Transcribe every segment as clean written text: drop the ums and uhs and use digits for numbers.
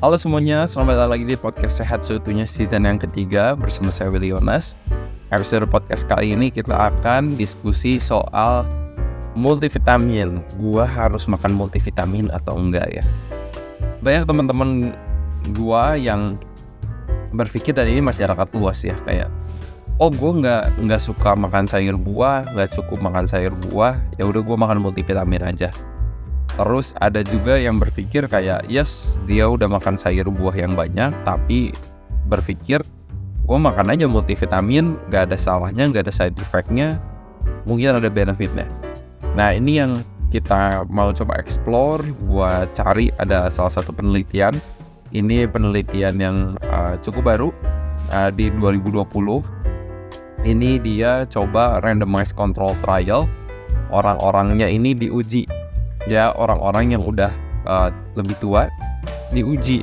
Halo semuanya, selamat datang lagi di podcast Sehat Seutuhnya season yang ketiga bersama saya Willy Yonas. Episode podcast kali ini kita akan diskusi soal multivitamin. Gua harus makan multivitamin atau enggak ya? Banyak teman-teman gua yang berpikir, dan ini masyarakat luas ya, kayak gua nggak suka makan sayur buah, nggak cukup makan sayur buah, ya udah gua makan multivitamin aja. Terus ada juga yang berpikir kayak, yes, dia udah makan sayur buah yang banyak, tapi berpikir, gue makan aja multivitamin, gak ada salahnya, gak ada side effect-nya, mungkin ada benefit-nya. Nah, ini yang kita mau coba explore. Gue cari ada salah satu penelitian. Ini penelitian yang cukup baru, di 2020. Ini dia coba randomized control trial. Orang-orangnya ini diuji. Ya, orang-orang yang udah lebih tua diuji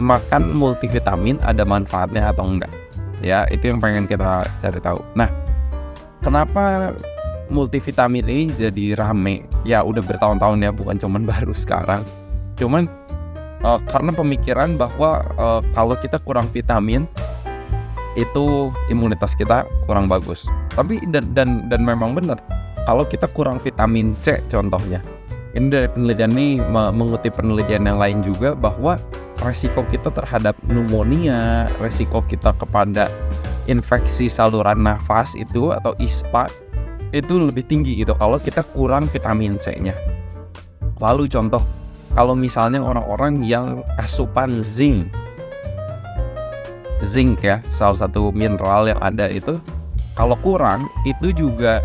makan multivitamin ada manfaatnya atau enggak. Ya, itu yang pengen kita cari tahu. Nah, kenapa multivitamin ini jadi rame? Ya, udah bertahun-tahun ya, bukan cuman baru sekarang. Cuman karena pemikiran bahwa kalau kita kurang vitamin itu imunitas kita kurang bagus. Tapi dan memang benar. Kalau kita kurang vitamin C contohnya. Ini dari penelitian ini mengutip penelitian yang lain juga, bahwa resiko kita terhadap pneumonia, resiko kita kepada infeksi saluran nafas itu atau ISPA itu lebih tinggi gitu kalau kita kurang vitamin C-nya. Lalu contoh, kalau misalnya orang-orang yang asupan zinc ya, salah satu mineral yang ada itu, kalau kurang itu juga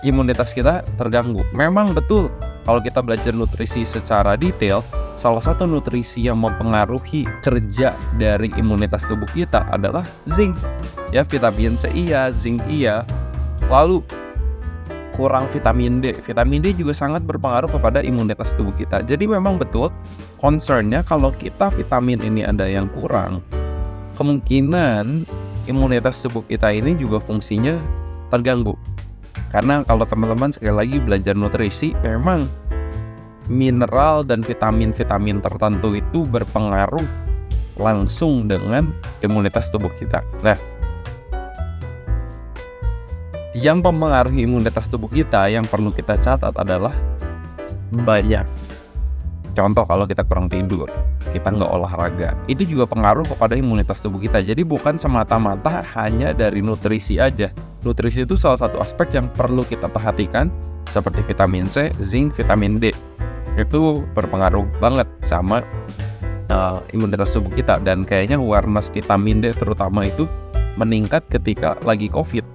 imunitas kita terganggu. Memang betul, kalau kita belajar nutrisi secara detail, salah satu nutrisi yang mempengaruhi kerja dari imunitas tubuh kita adalah zinc. Ya, vitamin C iya, zinc iya. Lalu kurang vitamin D. Vitamin D juga sangat berpengaruh kepada imunitas tubuh kita. Jadi memang betul concernnya kalau kita vitamin ini ada yang kurang, kemungkinan imunitas tubuh kita ini juga fungsinya terganggu. Karena kalau teman-teman sekali lagi belajar nutrisi, memang mineral dan vitamin-vitamin tertentu itu berpengaruh langsung dengan imunitas tubuh kita. Nah, yang mempengaruhi imunitas tubuh kita yang perlu kita catat adalah banyak. Contoh, kalau kita kurang tidur, kita nggak olahraga, itu juga pengaruh kepada imunitas tubuh kita. Jadi bukan semata-mata hanya dari nutrisi aja. Nutrisi itu salah satu aspek yang perlu kita perhatikan, seperti vitamin C, zinc, vitamin D. Itu berpengaruh banget sama imunitas tubuh kita. Dan kayaknya awareness vitamin D terutama itu meningkat ketika lagi COVID,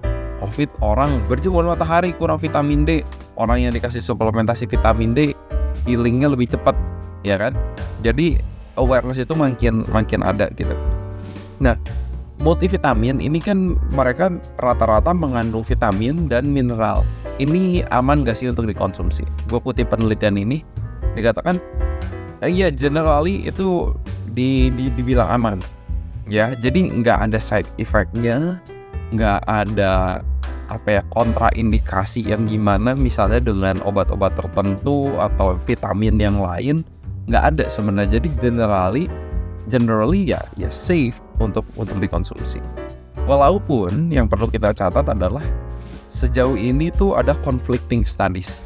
orang berjemur matahari kurang vitamin D. Orang yang dikasih suplementasi vitamin D healingnya lebih cepat, ya kan? Jadi awareness itu makin ada gitu. Nah, multivitamin ini kan mereka rata-rata mengandung vitamin dan mineral. Ini aman gak sih untuk dikonsumsi? Gue kutip penelitian ini, dikatakan ya generally itu dibilang aman. Ya, jadi nggak ada side effect-nya, nggak ada kontraindikasi yang gimana misalnya dengan obat-obat tertentu atau vitamin yang lain, nggak ada sebenarnya. Jadi generally ya safe untuk dikonsumsi. Walaupun yang perlu kita catat adalah sejauh ini tuh ada conflicting studies.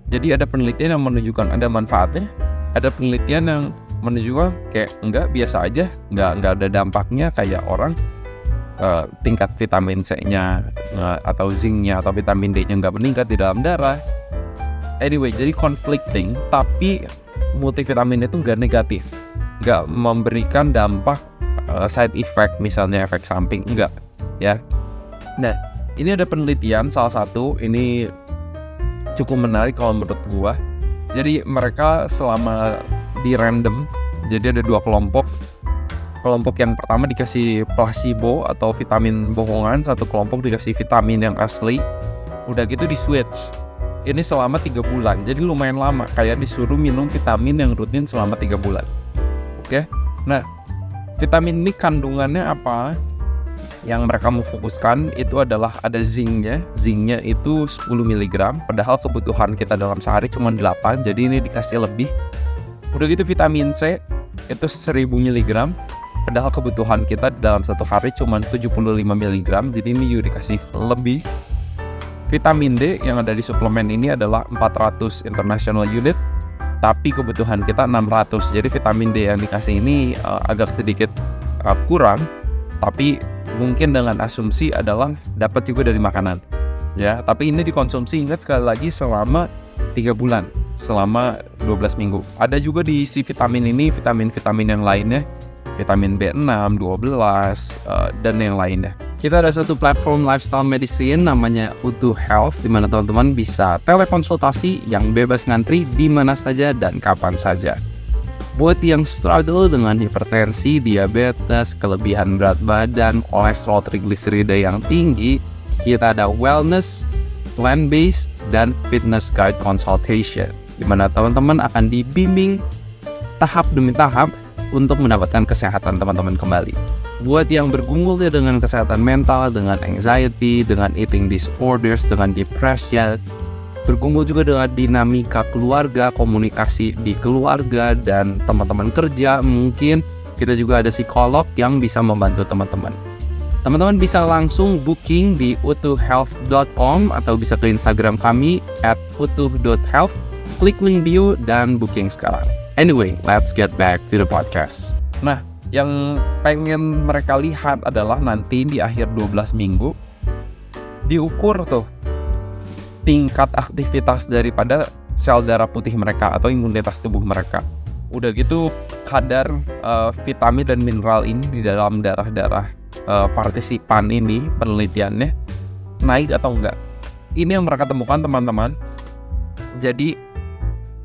Jadi ada penelitian yang menunjukkan ada manfaatnya, ada penelitian yang menunjukkan kayak enggak, biasa aja, nggak ada dampaknya, kayak orang tingkat vitamin C-nya atau zinc-nya atau vitamin D-nya nggak meningkat di dalam darah. Anyway, jadi conflicting, tapi multivitamin itu nggak negatif, nggak memberikan dampak side effect, misalnya efek samping, enggak ya. Nah, ini ada penelitian salah satu, ini cukup menarik kalau menurut gua. Jadi mereka selama di random, jadi ada dua kelompok. Kelompok yang pertama dikasih placebo atau vitamin bohongan, satu kelompok dikasih vitamin yang asli. Udah gitu di switch. Ini selama 3 bulan, jadi lumayan lama, kayak disuruh minum vitamin yang rutin selama 3 bulan. Oke? Nah, vitamin ini kandungannya apa? Yang mereka mau fokuskan itu adalah ada zinc-nya. Zinc-nya itu 10 mg, padahal kebutuhan kita dalam sehari cuma 8, jadi ini dikasih lebih. Udah gitu vitamin C itu 1000 mg, padahal kebutuhan kita dalam satu hari cuma 75 mg, jadi ini juga dikasih lebih. Vitamin D yang ada di suplemen ini adalah 400 international unit, tapi kebutuhan kita 600. Jadi vitamin D yang dikasih ini agak sedikit kurang, tapi mungkin dengan asumsi adalah dapat juga dari makanan. Ya, tapi ini dikonsumsi, ingat sekali lagi, selama 3 bulan, selama 12 minggu. Ada juga diisi vitamin ini, vitamin-vitamin yang lainnya, vitamin B6, 12, dan yang lainnya. Kita ada satu platform lifestyle medicine namanya Utuh Health, di mana teman-teman bisa telekonsultasi yang bebas ngantri di mana saja dan kapan saja. Buat yang struggle dengan hipertensi, diabetes, kelebihan berat badan, kolesterol, trigliserida yang tinggi, kita ada wellness, plan-based, dan fitness guide consultation, di mana teman-teman akan dibimbing tahap demi tahap untuk mendapatkan kesehatan teman-teman kembali. Buat yang bergumul dengan kesehatan mental, dengan anxiety, dengan eating disorders, dengan depression, bergumul juga dengan dinamika keluarga, komunikasi di keluarga, dan teman-teman kerja, mungkin kita juga ada psikolog yang bisa membantu teman-teman. Teman-teman bisa langsung booking di utuhhealth.com atau bisa ke Instagram kami @utuh.health, klik link bio dan booking sekarang. Anyway, let's get back to the podcast. Nah, yang pengen mereka lihat adalah nanti di akhir 12 minggu diukur tuh tingkat aktivitas daripada sel darah putih mereka atau imunitas tubuh mereka. Udah gitu kadar vitamin dan mineral ini di dalam darah-darah partisipan ini, penelitiannya naik atau enggak. Ini yang mereka temukan teman-teman. Jadi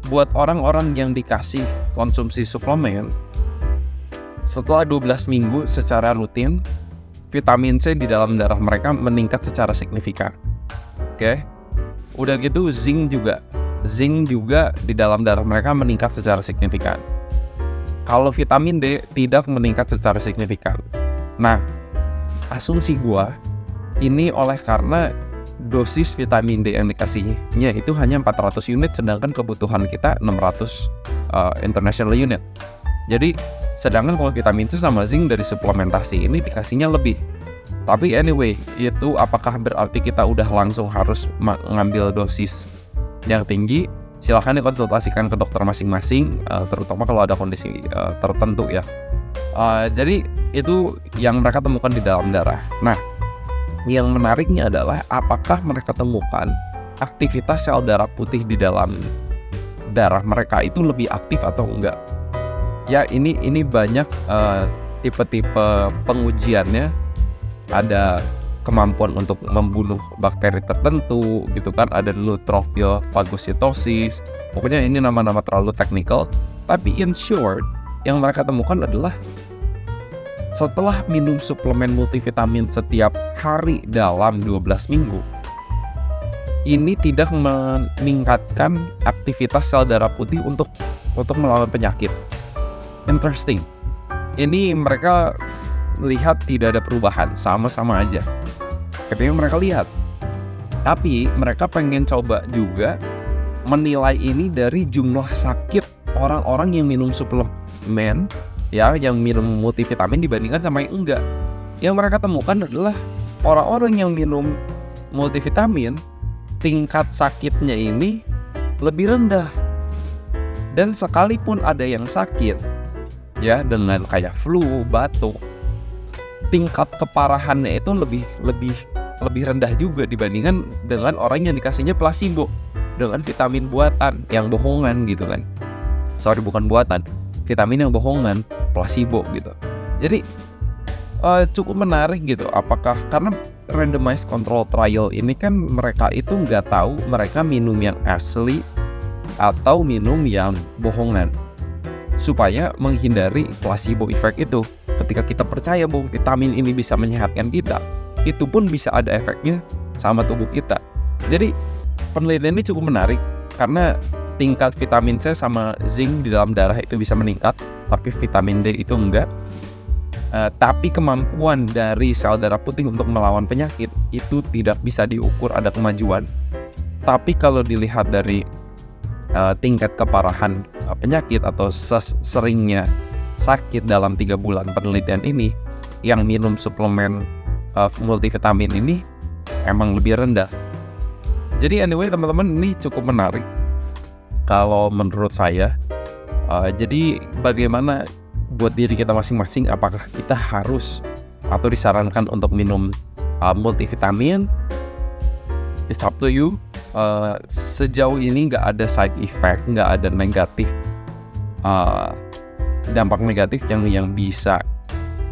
buat orang-orang yang dikasih konsumsi suplemen, setelah 12 minggu secara rutin, vitamin C di dalam darah mereka meningkat secara signifikan. Oke. Udah gitu zinc juga di dalam darah mereka meningkat secara signifikan. Kalau vitamin D tidak meningkat secara signifikan. Nah, asumsi gua ini oleh karena dosis vitamin D yang dikasihnya itu hanya 400 unit, sedangkan kebutuhan kita 600 international unit. Jadi sedangkan kalau vitamin C sama zinc dari suplementasi ini dikasihnya lebih. Tapi anyway, itu apakah berarti kita udah langsung harus mengambil dosis yang tinggi? Silahkan dikonsultasikan ke dokter masing-masing, terutama kalau ada kondisi tertentu ya. Jadi itu yang mereka temukan di dalam darah. Nah, yang menariknya adalah apakah mereka temukan aktivitas sel darah putih di dalam darah mereka itu lebih aktif atau enggak? Ya, ini banyak tipe-tipe pengujiannya. Ada kemampuan untuk membunuh bakteri tertentu gitu kan, ada neutrophil fagositosis. Pokoknya ini nama-nama terlalu teknikal, tapi in short yang mereka temukan adalah setelah minum suplemen multivitamin setiap hari dalam 12 minggu, ini tidak meningkatkan aktivitas sel darah putih untuk melawan penyakit. Interesting. Ini mereka lihat tidak ada perubahan, sama-sama aja. Tapi mereka lihat. Tapi mereka pengen coba juga menilai ini dari jumlah sakit orang-orang yang minum suplemen, ya, yang minum multivitamin dibandingkan sama yang enggak. Yang mereka temukan adalah orang-orang yang minum multivitamin, tingkat sakitnya ini lebih rendah. Dan sekalipun ada yang sakit, ya, dengan kayak flu, batuk, tingkat keparahannya itu lebih rendah juga dibandingkan dengan orang yang dikasihnya placebo dengan vitamin buatan yang bohongan gitu kan. Sorry, bukan buatan, vitamin yang bohongan, placebo gitu. Jadi cukup menarik gitu. Apakah karena randomized control trial ini kan mereka itu nggak tahu mereka minum yang asli atau minum yang bohongan, supaya menghindari placebo effect itu. Ketika kita percaya bahwa vitamin ini bisa menyehatkan kita, itu pun bisa ada efeknya sama tubuh kita. Jadi penelitian ini cukup menarik karena tingkat vitamin C sama zinc di dalam darah itu bisa meningkat, tapi vitamin D itu enggak. Tapi kemampuan dari sel darah putih untuk melawan penyakit itu tidak bisa diukur ada kemajuan. Tapi kalau dilihat dari tingkat keparahan penyakit atau seringnya sakit dalam 3 bulan penelitian ini, yang minum suplemen multivitamin ini emang lebih rendah. Jadi anyway teman-teman, ini cukup menarik kalau menurut saya. Jadi bagaimana buat diri kita masing-masing, apakah kita harus atau disarankan untuk minum multivitamin? It's up to you. Sejauh ini nggak ada side effect, nggak ada negatif dampak negatif yang bisa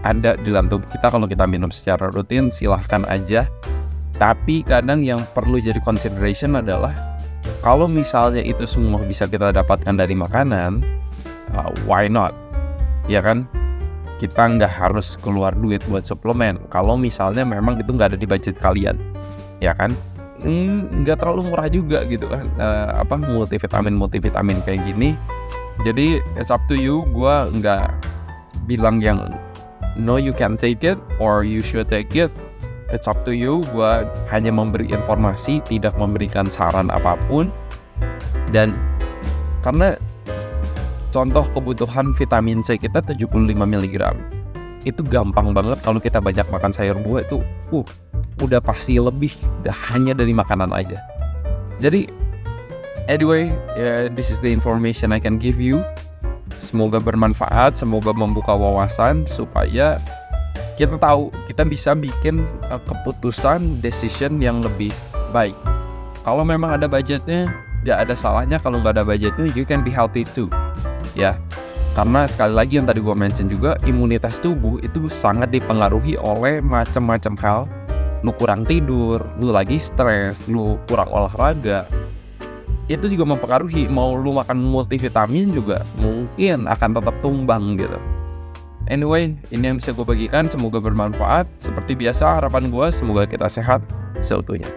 ada di dalam tubuh kita kalau kita minum secara rutin. Silahkan aja. Tapi kadang yang perlu jadi consideration adalah kalau misalnya itu semua bisa kita dapatkan dari makanan, why not? Ya kan? Kita nggak harus keluar duit buat suplemen kalau misalnya memang itu nggak ada di budget kalian, ya kan? Nggak terlalu murah juga gitu kan, multivitamin kayak gini. Jadi it's up to you. Gue nggak bilang yang no you can take it or you should take it. It's up to you. Gue hanya memberi informasi, tidak memberikan saran apapun. Dan karena contoh kebutuhan vitamin C kita 75 mg, itu gampang banget kalau kita banyak makan sayur buah itu udah pasti lebih hanya dari makanan aja. Jadi anyway, this is the information I can give you. Semoga bermanfaat, semoga membuka wawasan supaya kita tahu, kita bisa bikin keputusan, decision yang lebih baik. Kalau memang ada budgetnya, gak ada salahnya. Kalau gak ada budgetnya, you can be healthy too. Ya, karena sekali lagi yang tadi gue mention juga, imunitas tubuh itu sangat dipengaruhi oleh macam-macam hal. Lu kurang tidur, lu lagi stres, lu kurang olahraga, itu juga mempengaruhi. Mau lu makan multivitamin juga mungkin akan tetap tumbang gitu. Anyway, ini yang bisa gue bagikan. Semoga bermanfaat. Seperti biasa, harapan gue semoga kita sehat seutuhnya.